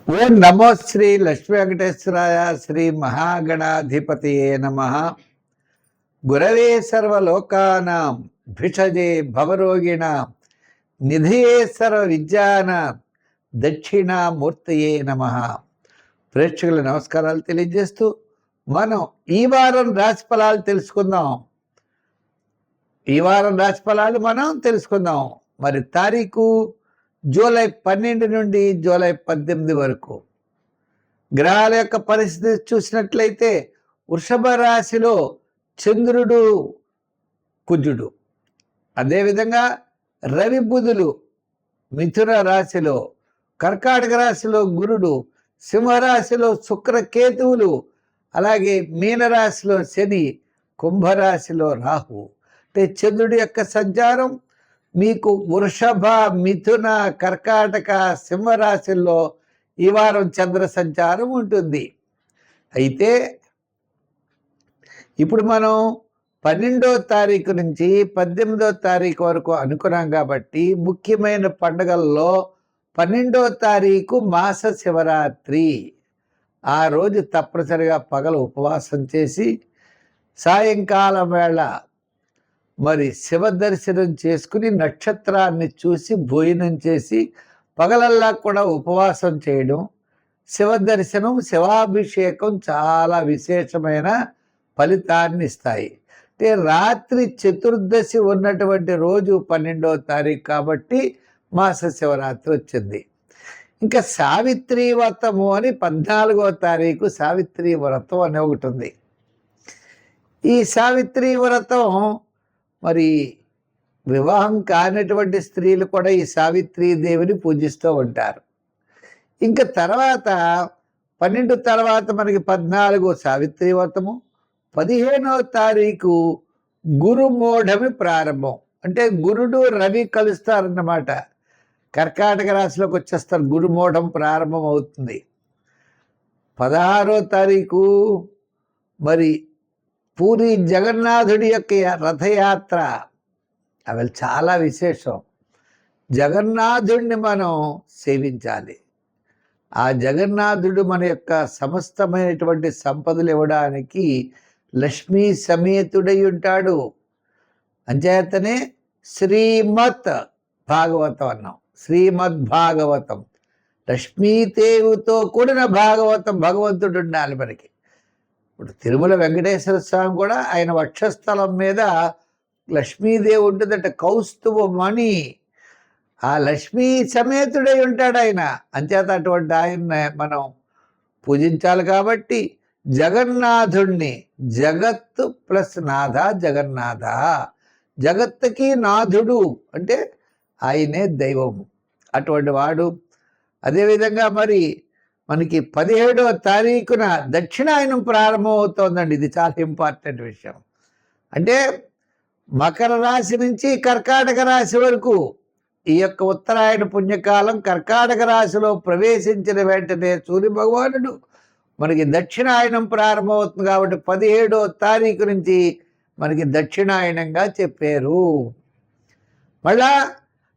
ఓం నమో శ్రీ లక్ష్మీ వెంకటేశ్వరాయ శ్రీ మహాగణాధిపతియే నమః. గురవే సర్వలోకానాం భిషజే భవరోగిణాం నిధియే సర్వ విద్యానాం దక్షిణామూర్తయే నమః. ప్రేక్షకుల నమస్కారాలు తెలియజేస్తూ మనం ఈ వారం రాశి ఫలాలు తెలుసుకుందాం. మరి తారీఖు జూలై 12 నుండి జూలై 18 వరకు గ్రహాల యొక్క పరిస్థితి చూసినట్లయితే వృషభ రాశిలో చంద్రుడు కుజుడు, అదేవిధంగా రవి బుధులు మిథున రాశిలో, కర్కాటక రాశిలో గురుడు, సింహరాశిలో శుక్రకేతువులు, అలాగే మీనరాశిలో శని, కుంభరాశిలో రాహు. అంటే చంద్రుడి యొక్క సంచారం మీకు వృషభ, మిథున, కర్కాటక, సింహరాశుల్లో ఈ వారం చంద్ర సంచారం ఉంటుంది. అయితే ఇప్పుడు మనం 12వ తారీఖు నుంచి 18వ తారీఖు వరకు అనుకున్నాం కాబట్టి ముఖ్యమైన పండుగల్లో 12వ తారీఖు మాస శివరాత్రి. ఆ రోజు తప్పనిసరిగా పగలు ఉపవాసం చేసి సాయంకాలం వేళ మరి శివ దర్శనం చేసుకుని నక్షత్రాన్ని చూసి భోజనం చేసి పగలల్లా కూడా ఉపవాసం చేయడం, శివ దర్శనం, శివాభిషేకం చాలా విశేషమైన ఫలితాన్ని ఇస్తాయి. అంటే రాత్రి చతుర్దశి ఉన్నటువంటి రోజు 12వ తారీఖు కాబట్టి మాస శివరాత్రి వచ్చింది. ఇంకా సావిత్రి వ్రతము అని 14వ తారీఖు సావిత్రి వ్రతం అని ఒకటి ఉంది. ఈ సావిత్రి వ్రతం మరి వివాహం కానటువంటి స్త్రీలు కూడా ఈ సావిత్రీదేవిని పూజిస్తూ ఉంటారు. ఇంకా తర్వాత 12 తర్వాత మనకి 14 సావిత్రి వ్రతము, 15వ తారీఖు గురుమూఢమి ప్రారంభం. అంటే గురుడు రవి కలుస్తారన్నమాట, కర్కాటక రాశిలోకి వచ్చేస్తారు, గురుమూఢం ప్రారంభం అవుతుంది. 16వ తారీఖు మరి పూరి జగన్నాథుడి యొక్క రథయాత్ర, అవి చాలా విశేషం. జగన్నాథుడిని మనం సేవించాలి. ఆ జగన్నాథుడు మన యొక్క సమస్తమైనటువంటి సంపదలు ఇవ్వడానికి లక్ష్మీ సమేతుడై ఉంటాడు. అంచేతనే శ్రీమద్ భాగవతం అన్నాం. శ్రీమద్ భాగవతం, లక్ష్మీదేవితో కూడిన భాగవతం, భగవంతుడు ఉండాలి మనకి. ఇప్పుడు తిరుమల వెంకటేశ్వర స్వామి కూడా ఆయన వక్షస్థలం మీద లక్ష్మీదేవి ఉంటుందట, కౌస్తుభమణి. ఆ లక్ష్మీ సమేతుడై ఉంటాడు ఆయన. అంచేత అటువంటి ఆయన మనం పూజించాలి. కాబట్టి జగన్నాథుణ్ణి, జగత్తు ప్లస్ నాథ జగన్నాథ, జగత్తుకి నాథుడు అంటే ఆయనే దైవము, అటువంటి వాడు. అదేవిధంగా మరి మనకి 17వ తారీఖున దక్షిణాయనం ప్రారంభం అవుతోందండి. ఇది చాలా ఇంపార్టెంట్ విషయం. అంటే మకర రాశి నుంచి కర్కాటక రాశి వరకు ఈ యొక్క ఉత్తరాయణ పుణ్యకాలం కర్కాటక రాశిలో ప్రవేశించిన వెంటనే సూర్య భగవానుడు మనకి దక్షిణాయనం ప్రారంభం అవుతుంది. కాబట్టి 17వ తారీఖు నుంచి మనకి దక్షిణాయనంగా చెప్పారు. మళ్ళా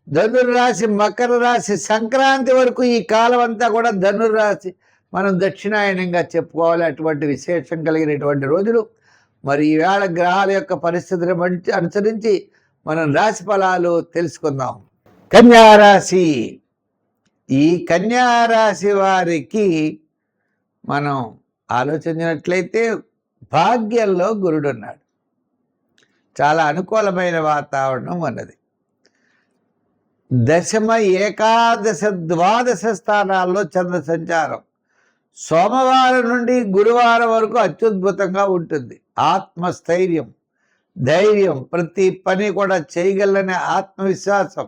ధనుర్రాశి, మకర రాశి, సంక్రాంతి వరకు ఈ కాలం అంతా కూడా ధనుర్రాశి మనం దక్షిణాయనంగా చెప్పుకోవాలి. అటువంటి విశేషం కలిగినటువంటి రోజులు. మరి ఈవేళ గ్రహాల యొక్క పరిస్థితిని అనుసరించి మనం రాశి ఫలాలు తెలుసుకుందాం. కన్యారాశి. ఈ కన్యారాశి వారికి మనం ఆలోచించినట్లయితే భాగ్యంలో గురుడు ఉన్నాడు. చాలా అనుకూలమైన వాతావరణం అన్నది. దశమ, ఏకాదశ, ద్వాదశ స్థానాల్లో చంద్ర సంచారం సోమవారం నుండి గురువారం వరకు అత్యద్భుతంగా ఉంటుంది. ఆత్మస్థైర్యం, ధైర్యం, ప్రతి పని కూడా చేయగలనే ఆత్మవిశ్వాసం,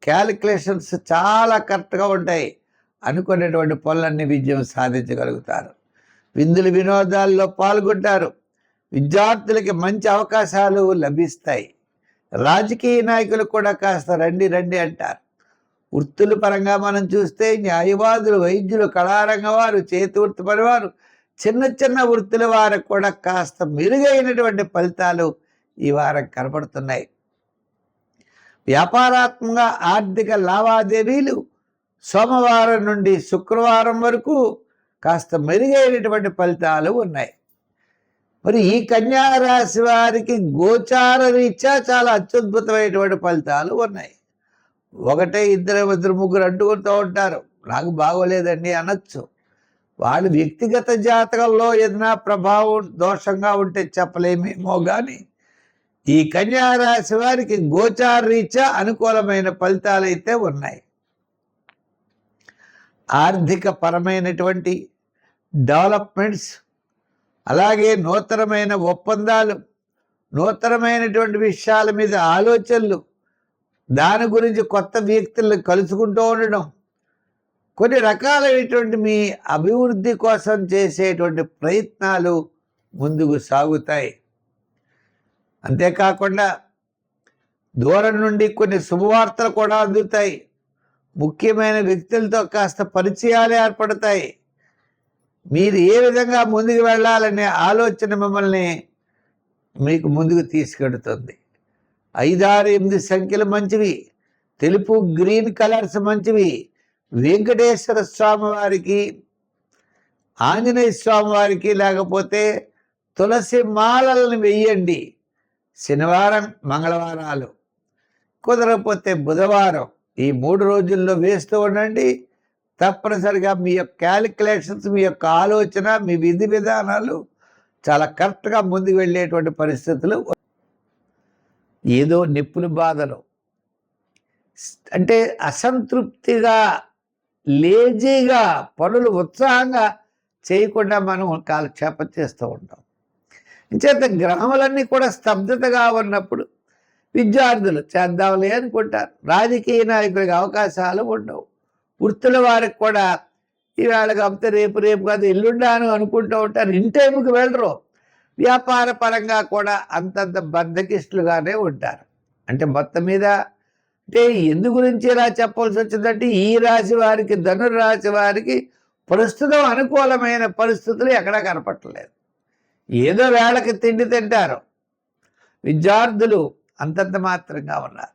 క్యాలిక్యులేషన్స్ చాలా కరెక్ట్గా ఉంటాయి. అనుకునేటువంటి పనులన్నీ విజయం సాధించగలుగుతారు. విందులు వినోదాల్లో పాల్గొంటారు. విద్యార్థులకి మంచి అవకాశాలు లభిస్తాయి. రాజకీయ నాయకులు కూడా కాస్త రండి రండి అంటారు. వృత్తుల పరంగా మనం చూస్తే న్యాయవాదులు, వైద్యులు, కళారంగం వారు, చేతి వృత్తి పనివారు, చిన్న చిన్న వృత్తుల వారికి కూడా కాస్త మెరుగైనటువంటి ఫలితాలు ఈ వారం కనబడుతున్నాయి. వ్యాపారాత్మకంగా ఆర్థిక లావాదేవీలు సోమవారం నుండి శుక్రవారం వరకు కాస్త మెరుగైనటువంటి ఫలితాలు ఉన్నాయి. మరి ఈ కన్యా రాశి వారికి గోచార రీత్యా చాలా అత్యద్భుతమైనటువంటి ఫలితాలు ఉన్నాయి. ఒకటే ఇద్దరు ముగ్గురు అంటుకుంటూ ఉంటారు, నాకు బాగోలేదండి అనొచ్చు. వాళ్ళు వ్యక్తిగత జాతకంలో ఏదైనా ప్రభావం దోషంగా ఉంటే చెప్పలేమేమో కానీ ఈ కన్యా రాశి వారికి గోచార రీత్యా అనుకూలమైన ఫలితాలు అయితే ఉన్నాయి. ఆర్థిక పరమైనటువంటి డెవలప్మెంట్స్, అలాగే నూతనమైన ఒప్పందాలు, నూతనమైనటువంటి విషయాల మీద ఆలోచనలు, దాని గురించి కొత్త వ్యక్తులను కలుసుకుంటూ ఉండడం, కొన్ని రకాలైనటువంటి మీ అభివృద్ధి కోసం చేసేటువంటి ప్రయత్నాలు ముందుకు సాగుతాయి. అంతేకాకుండా దూరం నుండి కొన్ని శుభవార్తలు కూడా అందుతాయి. ముఖ్యమైన వ్యక్తులతో కాస్త పరిచయాలు ఏర్పడతాయి. మీరు ఏ విధంగా ముందుకు వెళ్ళాలనే ఆలోచన మిమ్మల్ని మీకు ముందుకు తీసుకెడుతుంది. 5, 6, 8 సంఖ్యలు మంచివి. తెలుపు, గ్రీన్ కలర్స్ మంచివి. వెంకటేశ్వర స్వామి వారికి, ఆంజనేయ స్వామి వారికి లేకపోతే తులసి మాలలను వెయ్యండి. శనివారం, మంగళవారాలు, కుదరకపోతే బుధవారం, ఈ 3 రోజుల్లో వేస్తూ ఉండండి. తప్పనిసరిగా మీ యొక్క క్యాలిక్యులేషన్స్, మీ యొక్క ఆలోచన, మీ విధి విధానాలు చాలా కరెక్ట్గా ముందుకు వెళ్ళేటువంటి పరిస్థితులు. ఏదో నిప్పుల బాధలు అంటే అసంతృప్తిగా, లేజీగా, పనులు ఉత్సాహంగా చేయకుండా మనం కాలక్షేపం చేస్తూ ఉంటాం. ఇంచేత గ్రహములన్నీ కూడా స్తబ్దతగా ఉన్నప్పుడు విద్యార్థులు చేద్దాంలే అనుకుంటారు. రాజకీయ నాయకులకు అవకాశాలు ఉండవు. వృత్తుల వారికి కూడా ఈవేళ కాకపోతే రేపు కాదు ఎల్లుండాను అనుకుంటూ ఉంటారు. ఇన్ టైంకి వెళ్ళరు. వ్యాపార పరంగా కూడా అంతంత బద్ధకిష్టులుగానే ఉంటారు. అంటే మొత్తం మీద అంటే ఎందు గురించి ఇలా చెప్పాల్సి వచ్చిందంటే ఈ రాశి వారికి, ధనురాశి వారికి ప్రస్తుతం అనుకూలమైన పరిస్థితులు ఎక్కడా కనపట్టలేదు. ఏదో వేళకి తిండి తింటారు. విద్యార్థులు అంతంత మాత్రంగా ఉన్నారు.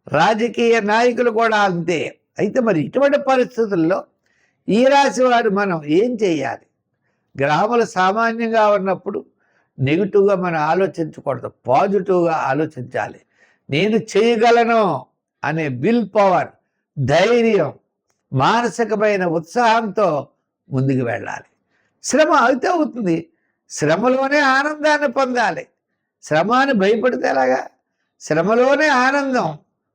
రాజకీయ నాయకులు కూడా అంతే. అయితే మరి ఇటువంటి పరిస్థితుల్లో ఈ రాశి వారు మనం ఏం చేయాలి? గ్రహములు సామాన్యంగా ఉన్నప్పుడు నెగిటివ్గా మనం ఆలోచించకూడదు, పాజిటివ్గా ఆలోచించాలి. నేను చేయగలను అనే విల్ పవర్, ధైర్యం, మానసికమైన ఉత్సాహంతో ముందుకు వెళ్ళాలి. శ్రమ అయితే అవుతుంది, శ్రమలోనే ఆనందాన్ని పొందాలి. శ్రమాన్ని భయపడితే ఎలాగా? శ్రమలోనే ఆనందం.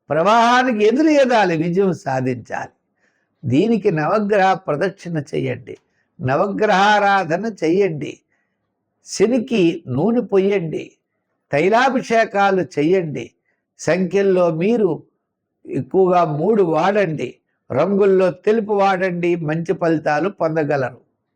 ప్రవాహానికి ఎదురు ఎదాలి, విజయం సాధించాలి. దీనికి నవగ్రహ ప్రదక్షిణ చెయ్యండి, నవగ్రహారాధన చెయ్యండి, శనికి నూనె పొయ్యండి, తైలాభిషేకాలు చెయ్యండి. సంఖ్యల్లో మీరు ఎక్కువగా 3 వాడండి, రంగుల్లో తెలుపు వాడండి. మంచి ఫలితాలు పొందగలరు.